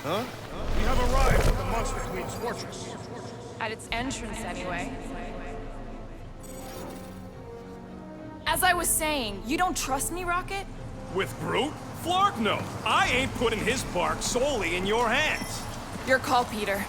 We have arrived at the Monster Queen's fortress. At its entrance, anyway. As I was saying, you don't trust me, Rocket? With Groot? Flark, no. I ain't putting his bark solely in your hands. Your call, Peter.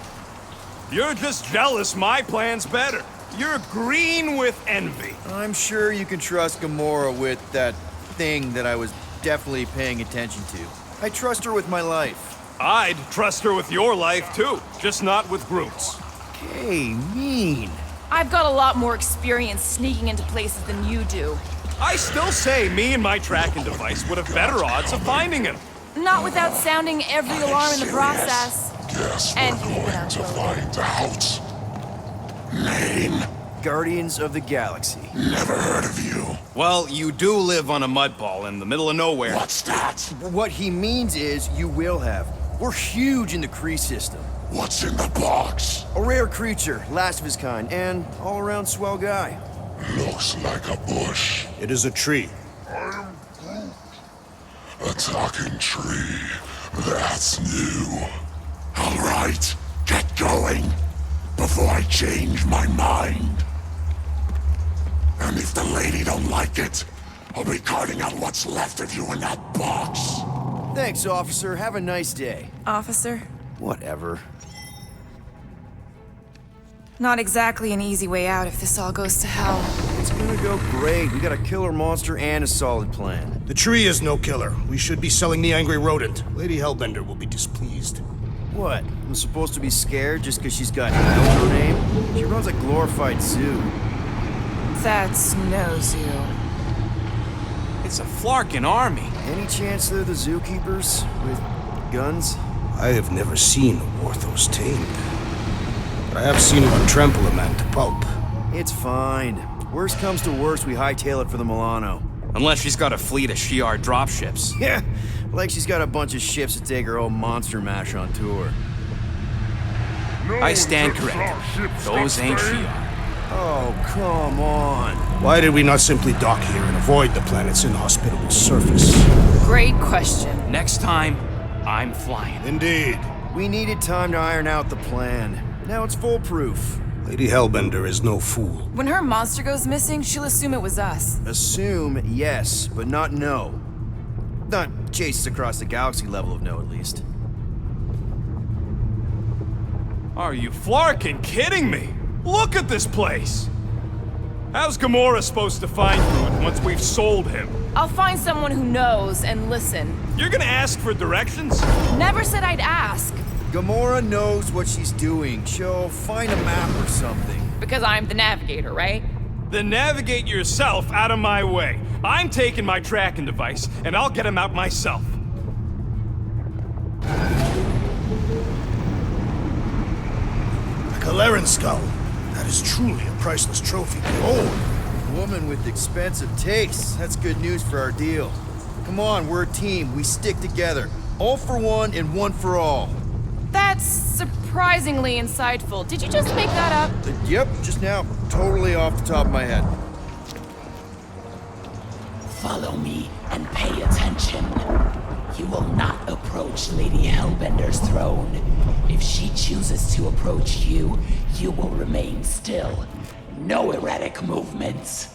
You're just jealous my plan's better. You're green with envy. I'm sure you can trust Gamora with that thing that I was definitely paying attention to. I trust her with my life. I'd trust her with your life, too. Just not with Groot's. Okay, mean. I've got a lot more experience sneaking into places than you do. I still say me and my tracking device would have better odds of finding him. Not without sounding every alarm in the process. Guess And we're you've been going to outvoted. find out. Name? Guardians of the Galaxy. Never heard of you. Well, you do live on a mud ball in the middle of nowhere. What's that? What he means is you will have. We're huge in the Kree system. What's in the box? A rare creature, last of his kind, and all-around swell guy. Looks like a bush. It is a tree. A talking tree. That's new. All right, get going. Before I change my mind. And if the lady don't like it, I'll be carting out what's left of you in that box. Thanks, officer. Have a nice day. Officer? Whatever. Not exactly an easy way out if this all goes to hell. It's gonna go great. We got a killer monster and a solid plan. The tree is no killer. We should be selling the angry rodent. Lady Hellbender will be displeased. What? I'm supposed to be scared just because she's got hell in her name? She runs a glorified zoo. That's no zoo. It's a Flarkin army. Any chance they're the zookeepers? With guns? I have never seen a Warthos tamed. But I have seen one trample a man to pulp. It's fine. Worst comes to worst, we hightail it for the Milano. Unless she's got a fleet of Shi'ar dropships. Yeah, like she's got a bunch of ships to take her whole monster mash on tour. I stand corrected. Those ain't Shi'ar. Oh, come on. Why did we not simply dock here and avoid the planet's inhospitable surface? Great question. Next time, I'm flying. Indeed. We needed time to iron out the plan. Now it's foolproof. Lady Hellbender is no fool. When her monster goes missing, she'll assume it was us. Assume yes, but not no. Not chase us across the galaxy level of no, at least. Are you Flarkin kidding me? Look at this place! How's Gamora supposed to find Groot once we've sold him? I'll find someone who knows and listen. You're gonna ask for directions? Never said I'd ask. Gamora knows what she's doing. She'll find a map or something. Because I'm the navigator, right? Then navigate yourself out of my way. I'm taking my tracking device, and I'll get him out myself. A Kaleran skull. That is truly a priceless trophy. Behold. Woman with expensive tastes. That's good news for our deal. Come on, we're a team. We stick together. All for one and one for all. That's surprisingly insightful. Did you just make that up? Yep, just now. Totally off the top of my head. Follow me and pay attention. You will not approach Lady Hellbender's throne. If she chooses to approach you, you will remain still. No erratic movements.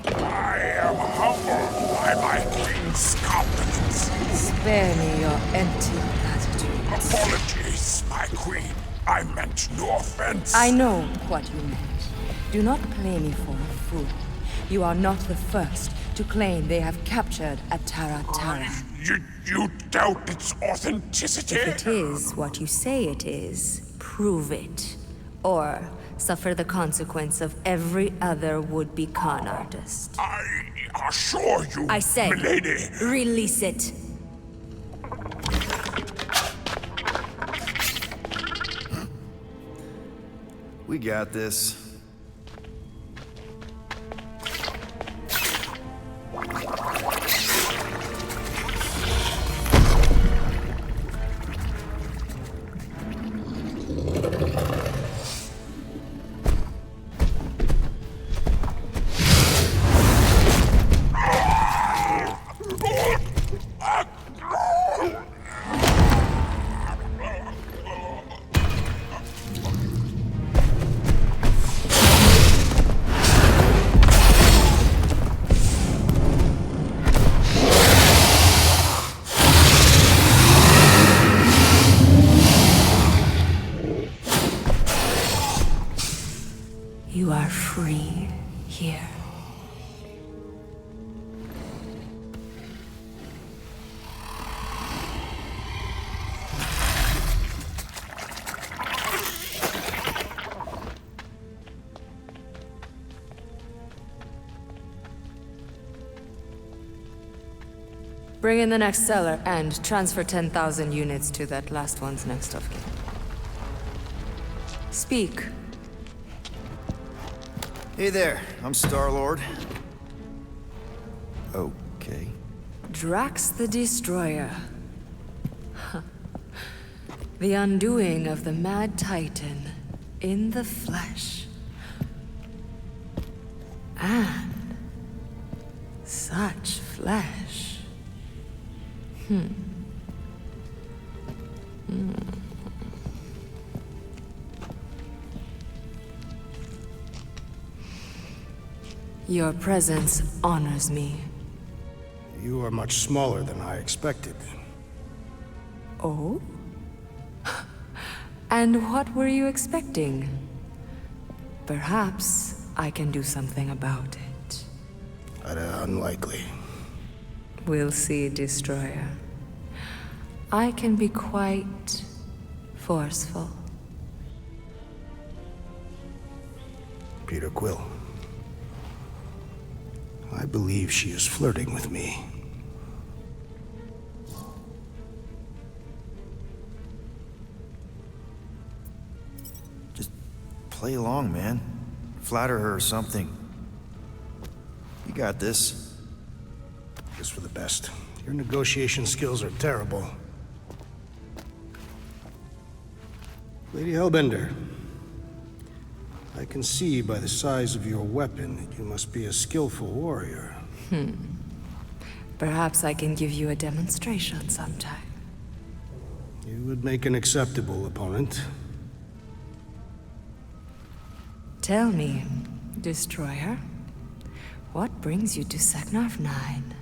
I am humbled by my queen's competence. Spare me your empty platitudes. Apologies, my queen. I meant no offense. I know what you meant. Do not play me for a fool. You are not the first to claim they have captured a Tara. You doubt its authenticity? If it is what you say it is, prove it. Or suffer the consequence of every other would-be con artist. I assure you, I said, milady. release it. We got this. You are free here. Bring in the next seller and transfer 10,000 units to that last one's next of kin. Speak. Hey there, I'm Star-Lord. Okay. Drax the Destroyer. The undoing of the Mad Titan in the flesh. And such flesh. Your presence honors me. You are much smaller than I expected. Oh? And what were you expecting? Perhaps I can do something about it. Unlikely. We'll see, Destroyer. I can be quite forceful. Peter Quill. I believe she is flirting with me. Just play along, man. Flatter her or something. You got this. Just for the best. Your negotiation skills are terrible. Lady Hellbender, I can see by the size of your weapon that you must be a skillful warrior. Perhaps I can give you a demonstration sometime. You would make an acceptable opponent. Tell me, Destroyer, what brings you to Seknarf 9?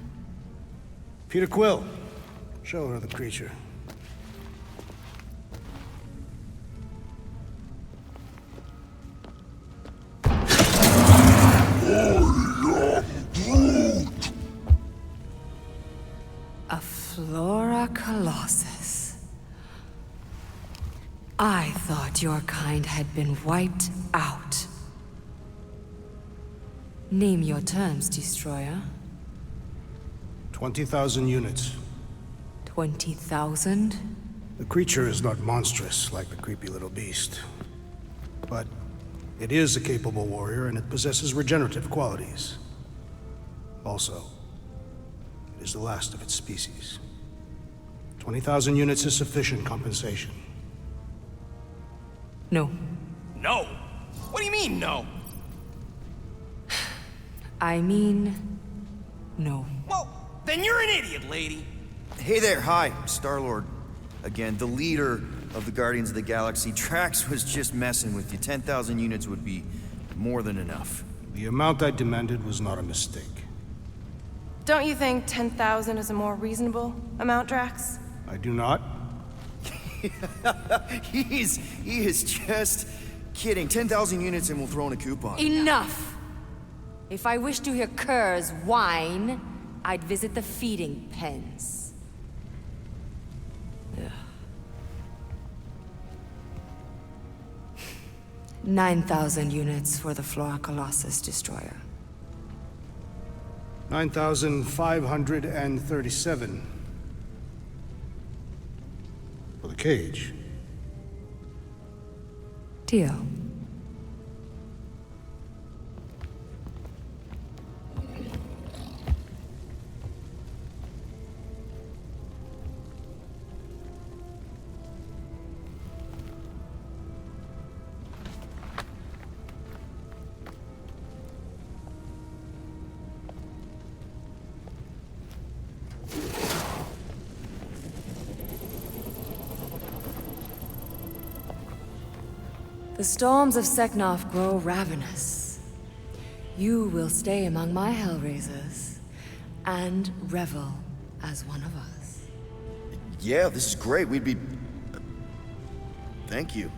Peter Quill, show her the creature. A Flora Colossus. I thought your kind had been wiped out. Name your terms, Destroyer. 20,000 units. 20,000? The creature is not monstrous like the creepy little beast. But it is a capable warrior and it possesses regenerative qualities. Also, it is the last of its species. 20,000 units is sufficient compensation. No. No! What do you mean, no? I mean, no. Well, then you're an idiot, lady. Hey there, hi, Star-Lord. Again, the leader of the Guardians of the Galaxy. Drax was just messing with you. 10,000 units would be more than enough. The amount I demanded was not a mistake. Don't you think 10,000 is a more reasonable amount, Drax? I do not. He is just kidding. 10,000 units and we'll throw in a coupon. Enough! If I wished to hear curs whine, I'd visit the feeding pens. Ugh. 9,000 units for the Flora Colossus Destroyer. 9,537. For the cage. Deal. The storms of Seknarf grow ravenous. You will stay among my Hellraisers and revel as one of us. Yeah, this is great. We'd be... Thank you.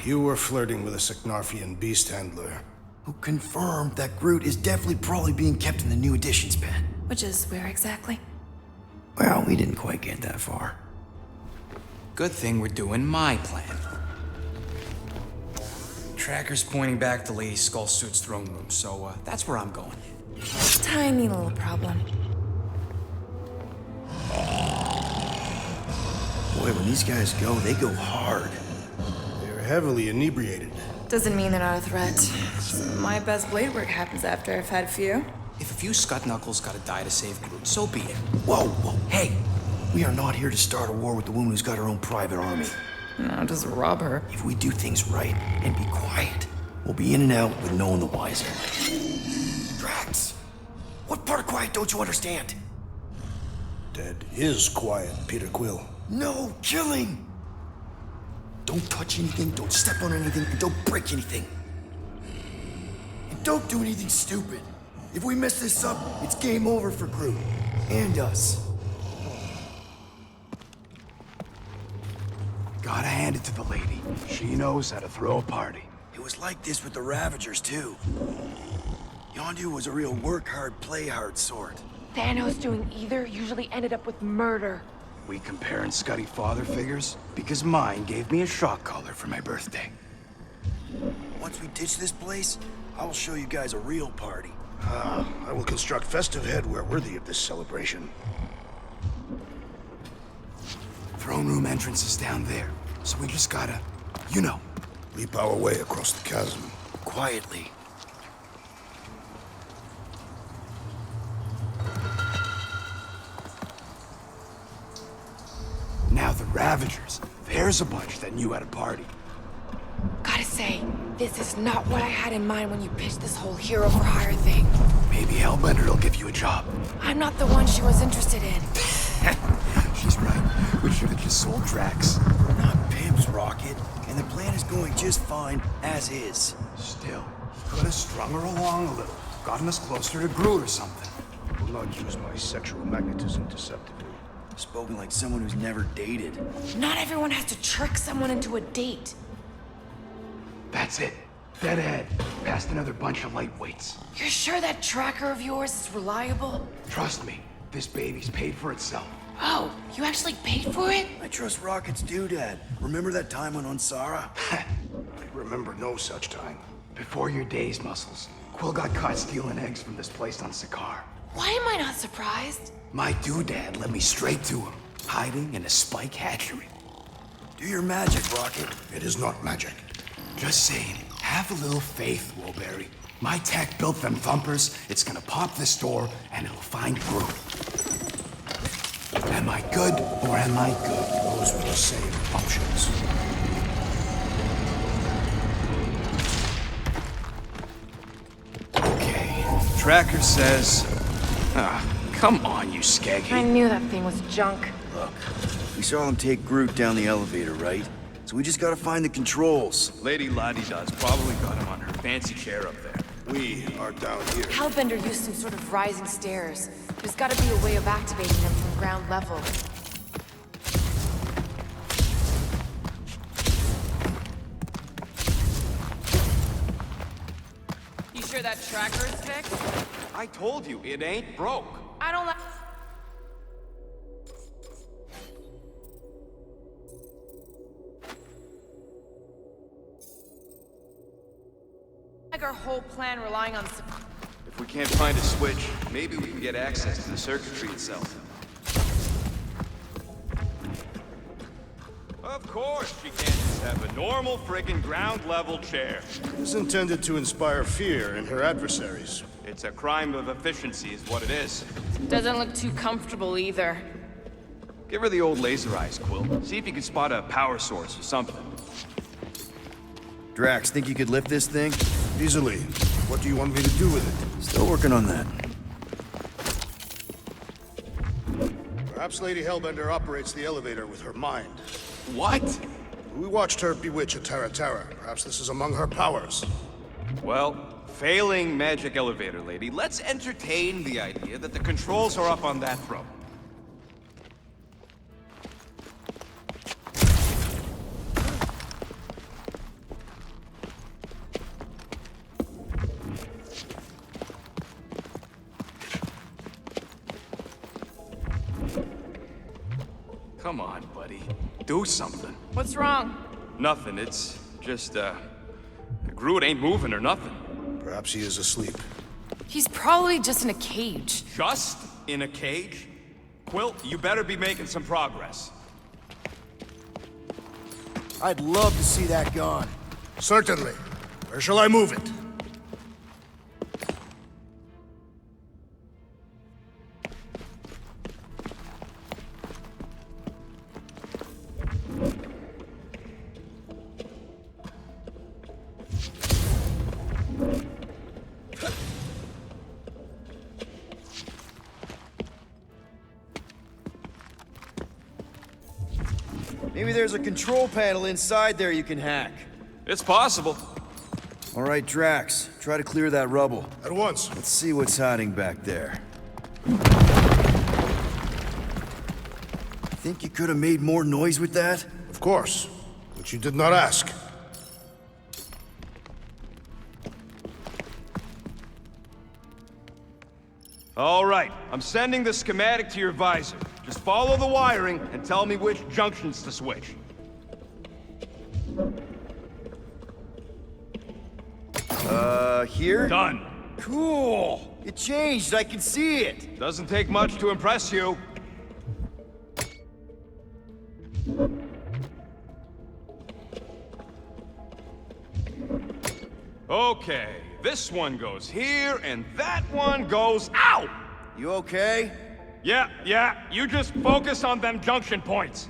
You were flirting with a Seknarfian beast handler. Who confirmed that Groot is definitely probably being kept in the new additions pen. Which is where exactly? Well, we didn't quite get that far. Good thing we're doing my plan. Tracker's pointing back to Lady Skullsuit's throne room, so that's where I'm going. Tiny little problem. Boy, when these guys go, they go hard. They're heavily inebriated. Doesn't mean they're not a threat. My best blade work happens after I've had a few. If a few scut knuckles gotta die to save Groot, so be it. Whoa, whoa, hey! We are not here to start a war with the woman who's got her own private army. No, just rob her. If we do things right and be quiet, we'll be in and out with no one the wiser. Drax! What part of quiet don't you understand? Dead is quiet, Peter Quill. No killing! Don't touch anything, don't step on anything, and don't break anything. And don't do anything stupid. If we mess this up, it's game over for Groot. And us. Gotta hand it to the lady. She knows how to throw a party. It was like this with the Ravagers, too. Yondu was a real work-hard, play-hard sort. Thanos doing either usually ended up with murder. We comparing Scuddy father figures? Because mine gave me a shock collar for my birthday. Once we ditch this place, I will show you guys a real party. I will construct festive headwear worthy of this celebration. Throne room entrance is down there, so we just gotta, you know. Leap our way across the chasm. Quietly. Now the Ravagers, there's a bunch that knew how to party. Gotta say, this is not what I had in mind when you pitched this whole hero for hire thing. Maybe Hellbender will give you a job. I'm not the one she was interested in. She's right. We should have just sold Drax. We're not pimps, Rocket, and the plan is going just fine as is. Still, he could have strung her along a little. Gotten us closer to Groot or something. I will not use my sexual magnetism deceptively. Spoken like someone who's never dated. Not everyone has to trick someone into a date. That's it. Dead ahead. Past another bunch of lightweights. You're sure that tracker of yours is reliable? Trust me, this baby's paid for itself. Oh, you actually paid for it? I trust Rocket's doodad. Remember that time on Unsara? I remember no such time. Before your days, Muscles, Quill got caught stealing eggs from this place on Sakaar. Why am I not surprised? My doodad led me straight to him, hiding in a spike hatchery. Do your magic, Rocket. It is not magic. Just saying, have a little faith, Wilberry. My tech built them thumpers, it's gonna pop this door, and it'll find Groot. Am I good, or am I good? Those were the same options. Okay. Tracker says... come on, you I skaggy. knew that thing was junk. Look, we saw them take Groot down the elevator, right? So we just gotta find the controls. Lady Ladi-Da's probably got him on her fancy chair up there. We are down here. Hellbender used some sort of rising stairs. There's gotta be a way of activating them from ground level. You sure that tracker is fixed? I told you, it ain't broke. I don't like our whole plan relying on If we can't find a switch, maybe we can get access to the circuitry itself. Of course, she can't just have a normal friggin' ground-level chair. It is intended to inspire fear in her adversaries. It's a crime of efficiency is what it is. Doesn't look too comfortable either. Give her the old laser eyes, Quill. See if you can spot a power source or something. Drax, think you could lift this thing? Easily. What do you want me to do with it? Still working on that. Perhaps Lady Hellbender operates the elevator with her mind. What? We watched her bewitch a Terra Terra. Perhaps this is among her powers. Well, failing magic elevator lady, let's entertain the idea that the controls are up on that throne. come on, buddy. Do something. What's wrong? Nothing, it's just, Groot ain't moving or nothing. Perhaps he is asleep. He's probably just in a cage. Just in a cage? Quill, you better be making some progress. I'd love to see that gone. Certainly. Where shall I move it? Maybe there's a control panel inside there you can hack. It's possible. All right, Drax, try to clear that rubble. At once. Let's see what's hiding back there. Think you could have made more noise with that? Of course. But you did not ask. All right, I'm sending the schematic to your visor. Just follow the wiring and tell me which junctions to switch. Here? Done. Cool! It changed, I can see it! Doesn't take much to impress you. Okay, this one goes here, and that one goes... Ow! You okay? Yeah, you just focus on them junction points.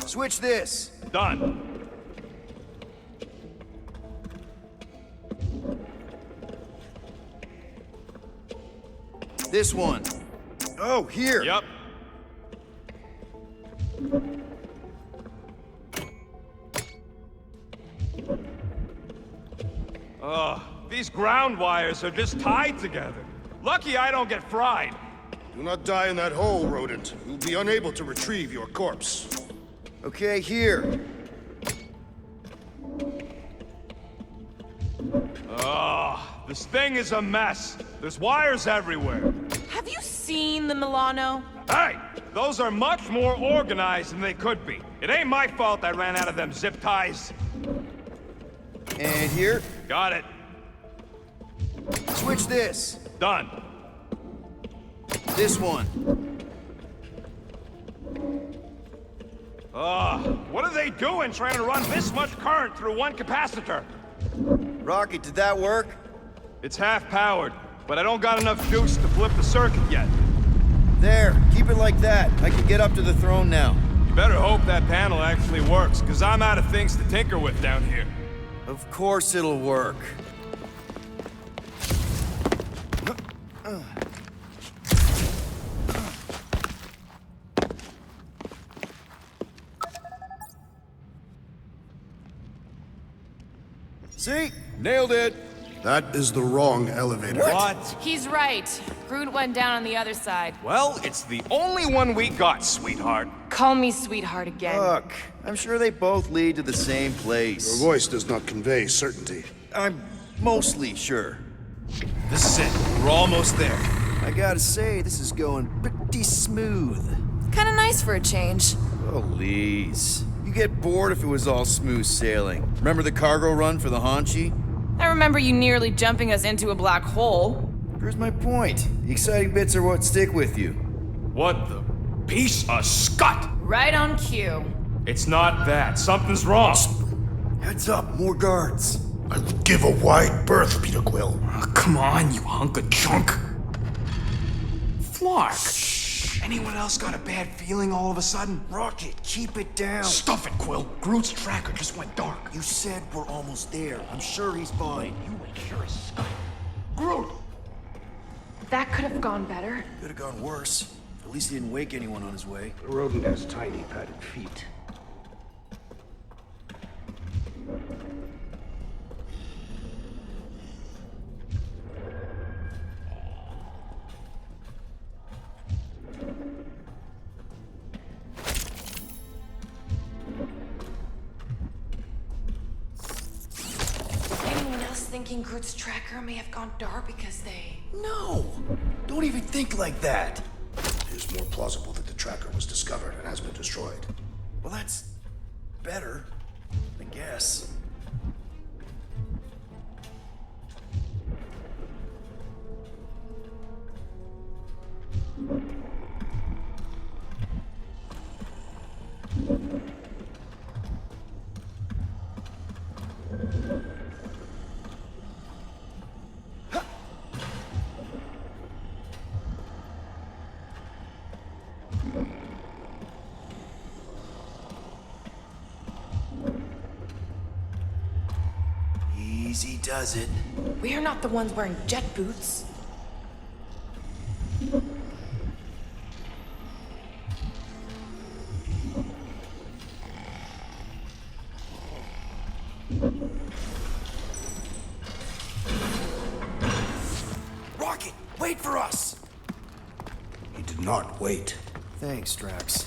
Switch this. Done. This one. Oh, here. Yep. These ground wires are just tied together. Lucky I don't get fried. Do not die in that hole, rodent. You'll be unable to retrieve your corpse. Okay, here. This thing is a mess. There's wires everywhere. Have you seen the Milano? Hey, those are much more organized than they could be. It ain't my fault I ran out of them zip ties. And here. Got it. Switch this. Done. This one. What are they doing trying to run this much current through one capacitor? Rocket, did that work? It's half-powered, but I don't got enough juice to flip the circuit yet. There, keep it like that. I can get up to the throne now. You better hope that panel actually works, because I'm out of things to tinker with down here. Of course it'll work. See? Nailed it! That is the wrong elevator. What? He's right. Groot went down on the other side. Well, it's the only one we got, sweetheart. Call me sweetheart again. Look, I'm sure they both lead to the same place. Your voice does not convey certainty. I'm mostly sure. This is it. We're almost there. I gotta say, this is going pretty smooth. Kinda nice for a change. Please. You get bored if it was all smooth sailing. Remember the cargo run for the Hanshi? I remember you nearly jumping us into a black hole. Here's my point. The exciting bits are what stick with you. What the piece of scut? Right on cue. It's not that. Something's wrong. Heads up, more guards. I would give a wide berth, Peter Quill. Oh, come on, you hunk of junk. Flark. Anyone else got a bad feeling all of a sudden? Rocket, keep it down. Stuff it, Quill. Groot's tracker just went dark. You said we're almost there. I'm sure he's fine. You ain't sure as skunk. Groot! That could have gone better. Could have gone worse. At least he didn't wake anyone on his way. The rodent has tiny padded feet. Anyone else thinking Groot's tracker may have gone dark because they... No! Don't even think like that. It is more plausible that the tracker was discovered and has been destroyed. Well, that's better, I guess. Easy does it. We are not the ones wearing jet boots. Rocket, wait for us! He did not wait. Thanks, Drax.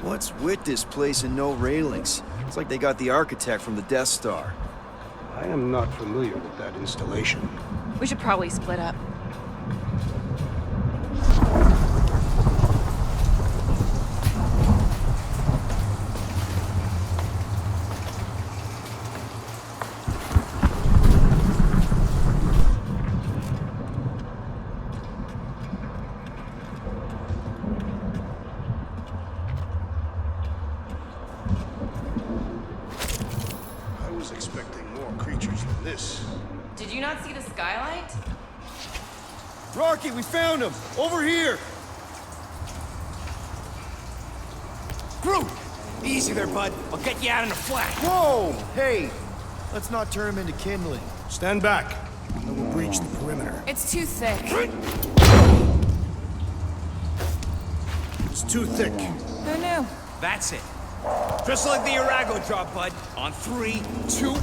What's with this place and no railings? It's like they got the architect from the Death Star. I am not familiar with that installation. We should probably split up. I was expecting more creatures than this. Did you not see the skylight? Rocky, we found him! Over here! Groot! Easy there, bud. I'll get you out in a flash. Whoa! Hey! Let's not turn him into kindling. Stand back. I will breach the perimeter. It's too thick. It's too thick. Who knew? That's it. Just like the Arago drop, bud. On 3, 2...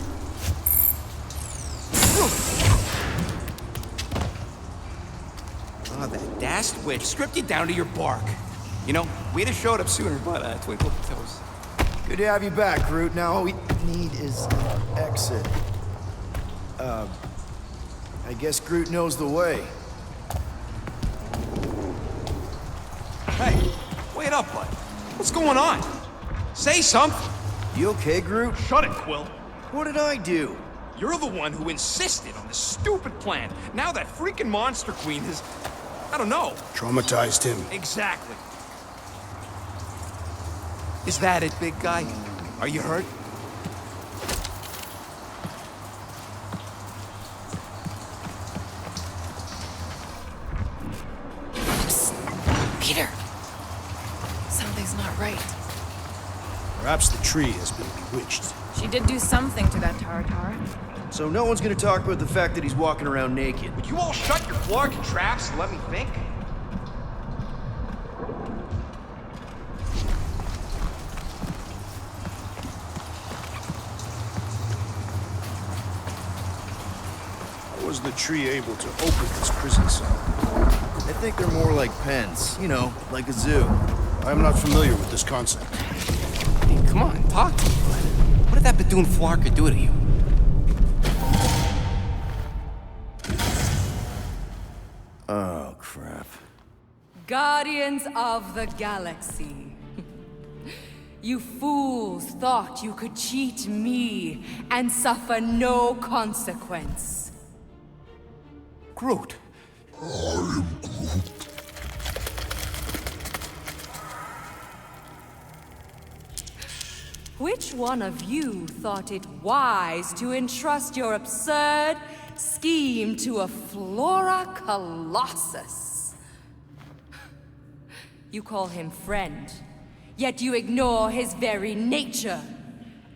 Oh, that dashed witch stripped you down to your bark. You know, we'd have showed up sooner, but twinkle toes. Good to have you back, Groot. Now all we need is an exit. I guess Groot knows the way. Hey, wait up, bud. What's going on? Say something. You okay, Groot? Shut it, Quill. What did I do? You're the one who insisted on this stupid plan. Now that freaking Monster Queen has... I don't know. Traumatized him. Exactly. Is that it, big guy? Are you hurt? Peter! Something's not right. Perhaps the tree has been bewitched. She did do something to that Taratar. So no one's gonna talk about the fact that he's walking around naked. Would you all shut your flarkin' traps and let me think? How was the tree able to open this prison cell? I think they're more like pens. You know, like a zoo. I am not familiar with this concept. Hey, come on, talk to me, bud. What did that Bethune Flarka do to you? Oh, crap. Guardians of the Galaxy. You fools thought you could cheat me and suffer no consequence. Groot. Which one of you thought it wise to entrust your absurd scheme to a Flora Colossus? You call him friend, yet you ignore his very nature,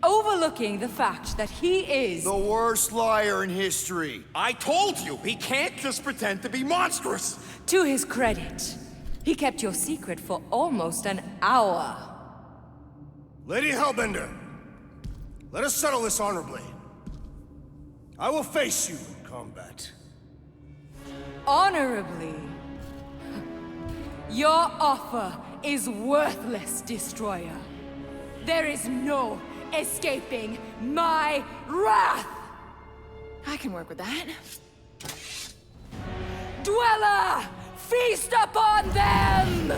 overlooking the fact that he is The worst liar in history. I told you, he can't just pretend to be monstrous. To his credit, he kept your secret for almost an hour. Lady Hellbender, let us settle this honorably. I will face you in combat. Honorably. Your offer is worthless, Destroyer. There is no escaping my wrath! I can work with that. Dweller! Feast upon them!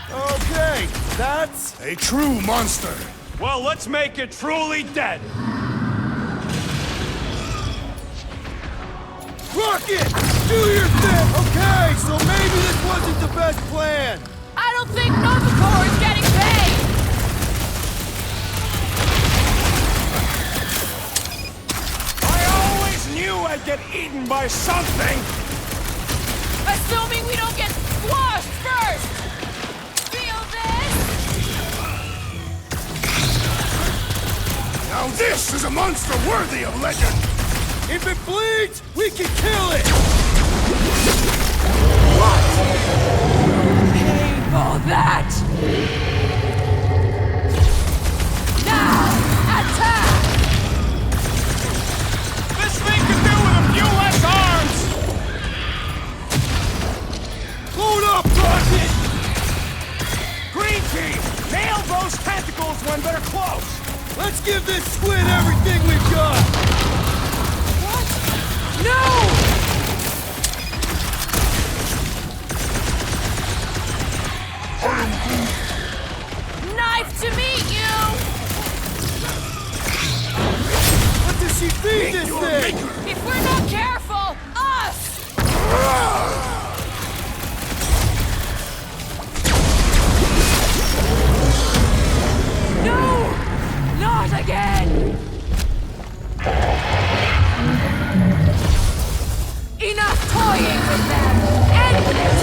Okay, that's a true monster. Well, let's make it truly dead. Rocket, do your thing! Okay, so maybe this wasn't the best plan. I don't think Novacore is getting paid! I always knew I'd get eaten by something! Assuming we don't get squashed first! Feel this? Now this is a monster worthy of legend! If it bleeds, we can kill it! Pay for that! Now, attack! This thing can do with a few less arms! Load up, Rocket! Green team, nail those tentacles when they're close! Let's give this squid everything we've got! No! Knife to meet you! What does she feed this thing? If we're not careful, us! No! Not again! Enough toying with them! End this!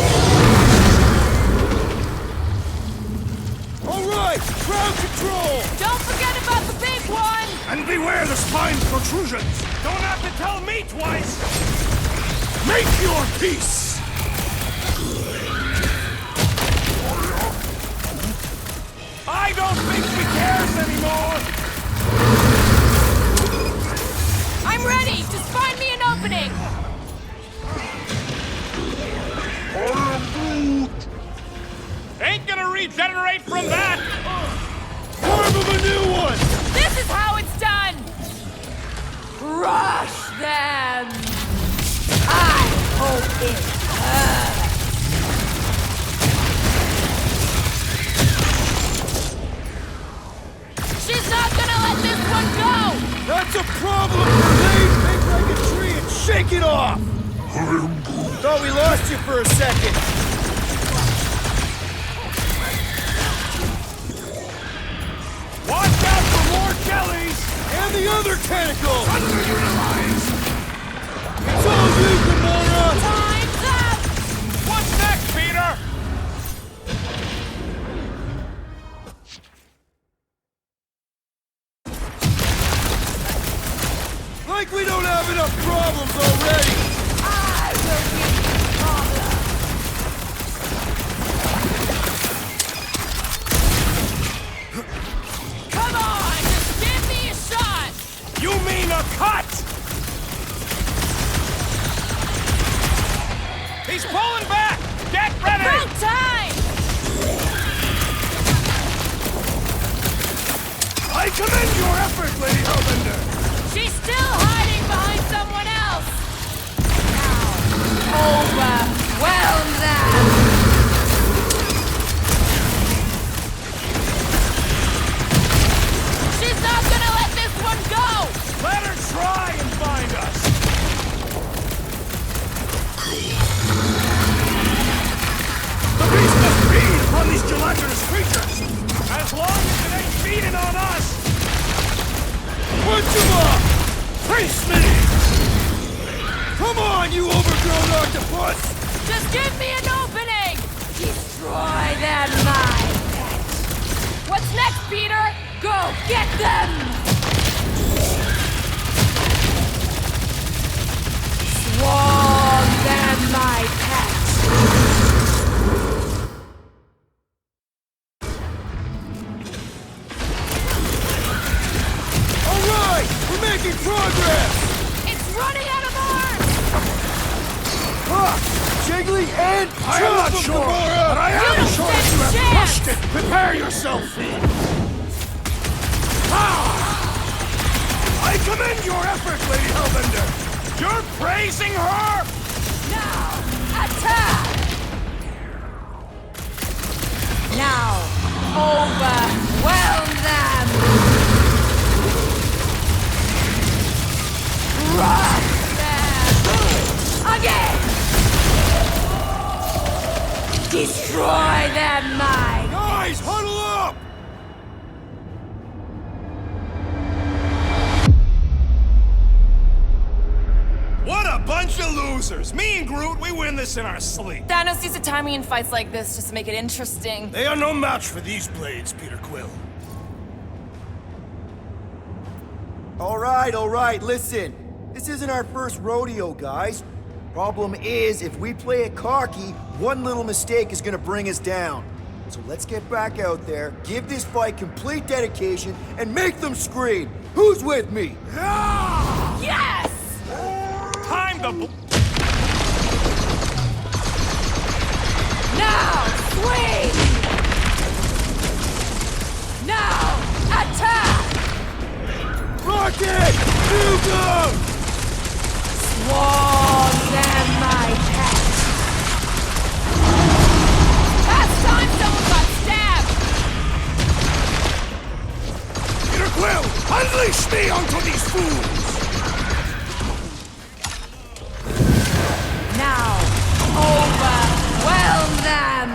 All right, crowd control! Don't forget about the big one! And beware the spine protrusions! Don't have to tell me twice! Make your peace! I don't think he cares anymore! I'm ready! Just find me an opening! Ain't gonna regenerate from that! Form of a new one! This is how it's done! Crush them! I hope it hurts! She's not gonna let this one go! That's a problem, Grenade! Make like a tree and shake it off! Thought we lost you for a second. Watch out for more jellies! And the other tentacle! It's all you, Gamora! Time's up! What's next, Peter? Like we don't have enough problems already! I will be the problem! Come on! Just give me a shot! You mean a cut! He's pulling back! Get ready! About time! I commend your effort, Lady Hellbender! She's still hiding behind someone else! Overwhelm them! She's not gonna let this one go! Let her try and find us! The beast must feed upon these gelatinous creatures! As long as it ain't feeding on us! Punch him up! Face me! Come on, you overgrown octopus! Just give me an opening! Destroy them, my pet! What's next, Peter? Go get them! Swarm them, my pet! Giant I am not sure, but I am don't sure that stand you a have chance! crushed it. Prepare yourself. I commend your effort, Lady Hellbender. You're praising her? Now, attack! Now, overwhelm them! Crush them! Again! Destroy them, mine! Guys, huddle up! What a bunch of losers. Me and Groot, we win this in our sleep. Thanos used to time me in fights like this just to make it interesting. They are no match for these blades, Peter Quill. All right, listen. This isn't our first rodeo, guys. Problem is, if we play it cocky, one little mistake is gonna bring us down. So let's get back out there, give this fight complete dedication, and make them scream. Who's with me? Yes! Time to Now, swing! Now, attack! Rocket! Hugo! Swarm them, my pet! Last time someone got stabbed! Peter Quill, unleash me onto these fools! Now, overwhelm them!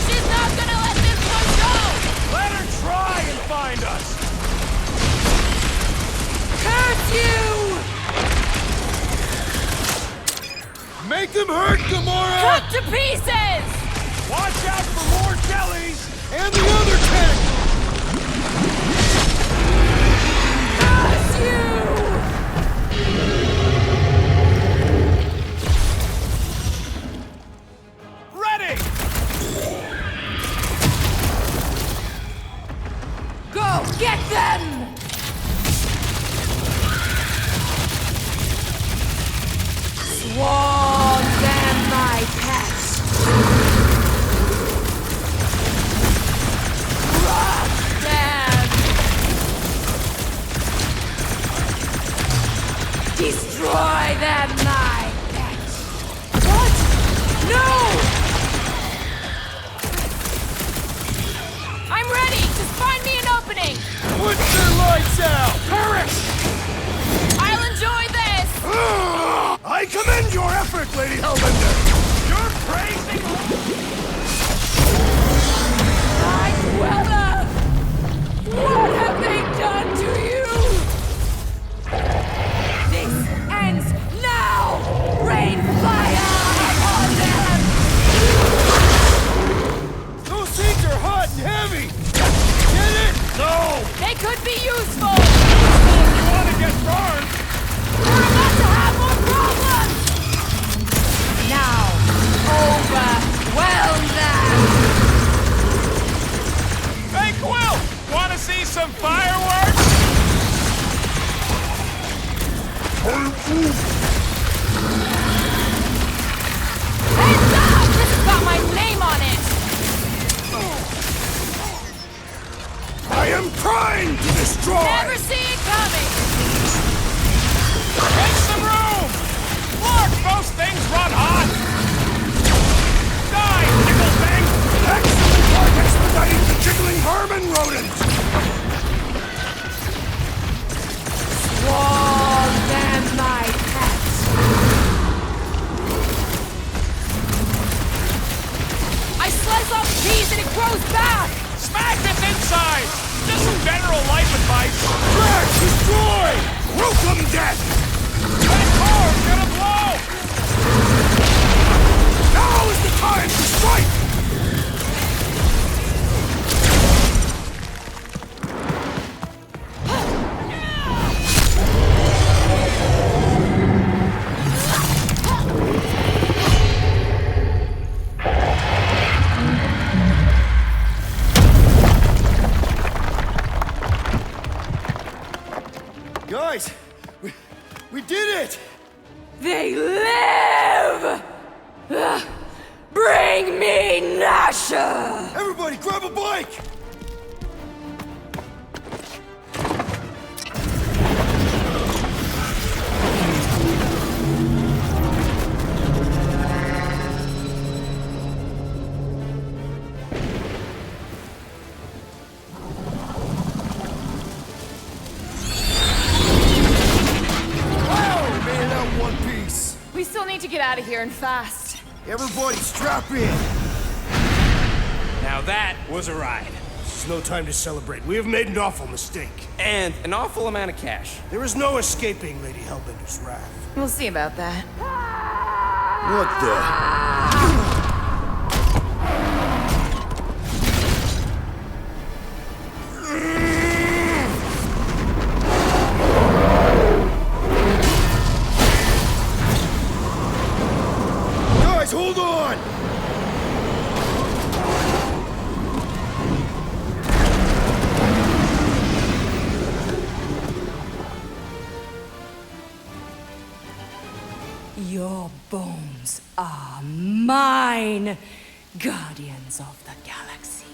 She's not gonna let this one go! let her try and find us. Curse you! Make them hurt, Gamora! Cut to pieces! Watch out for more jellies. And the other tank! Curse you! Ready. Go get them! Swarm them, my pet! Crush them! Destroy them, my pet! What? No! I'm ready! Just find me an opening! Put their lights out! Perish. I'll enjoy this! I commend your effort, Lady Hellbender! You're praising her. My brother! What have they done to you? This ends now! Rain fire upon them! Those things are hot and heavy! Get it? No! They could be useful! You want to get burned? We're about to have more problems! Now, overwhelm them! Hey, Quill, want to see some fireworks? Heads up! This has got my name on it! I am trying to destroy! Never see it coming! Make some room. Look, those things run hot. Die, Nickel Bang. Excellent work expediting the jiggling vermin rodent! Swarm them, my pets! I slice off cheese and it grows back! Smack its inside. Just some general life advice. Drax, destroy! Welcome death! That car's gonna blow. Now is the time to strike! Guys, We did it! They live! Bring me Nasha! Everybody, grab a bike! We still need to get out of here and fast. Everybody, strap in! Now that was a ride. This is no time to celebrate. We have made an awful mistake. And an awful amount of cash. There is no escaping Lady Hellbender's wrath. We'll see about that. What the? Guys, hold on! Your bones are mine, guardians of the galaxy.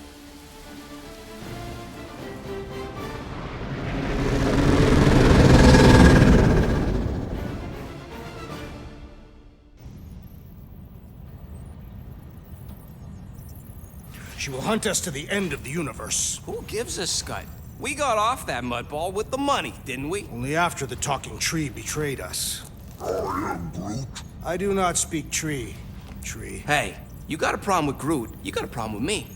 She will hunt us to the end of the universe. Who gives a scut? We got off that mudball with the money, didn't we? Only after the talking tree betrayed us. I am Groot. I do not speak tree. Tree. Hey, you got a problem with Groot, you got a problem with me.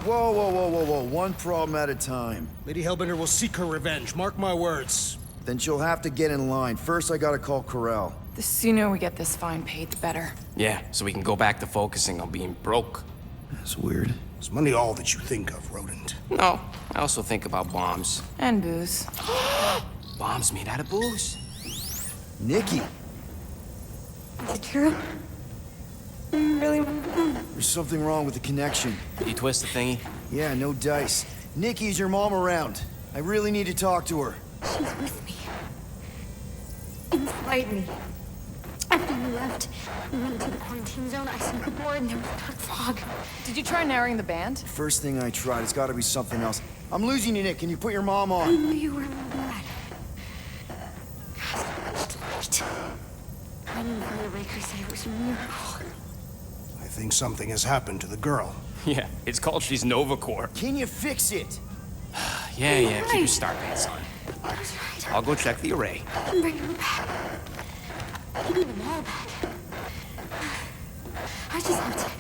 Whoa, whoa, whoa, whoa, whoa. One problem at a time. Lady Hellbender will seek her revenge. Mark my words. Then she'll have to get in line. First, I gotta call Corel. The sooner we get this fine paid, the better. Yeah, so we can go back to focusing on being broke. That's weird. Is money all that you think of, rodent? No, I also think about bombs. And booze. Bombs made out of booze. Nikki, Is it true? Really? there's something wrong with the connection. Did you twist the thingy? Yeah, no dice. Nikki, is your mom around? I really need to talk to her. She's with me. Inside me. After you left, we went into the quarantine zone. I snuck aboard and there was dark fog. Did you try narrowing the band? First thing I tried, it's gotta be something else. I'm losing you, Nick. Can you put your mom I on? knew you were bad. I didn't find the Raker said it was a miracle. I think something has happened to the girl. Yeah, it's called she's Nova Corps. Can you fix it? Yeah, keep your star pants on. I was right. I'll go check the array. I can bring them back. I can bring them all back. I just have to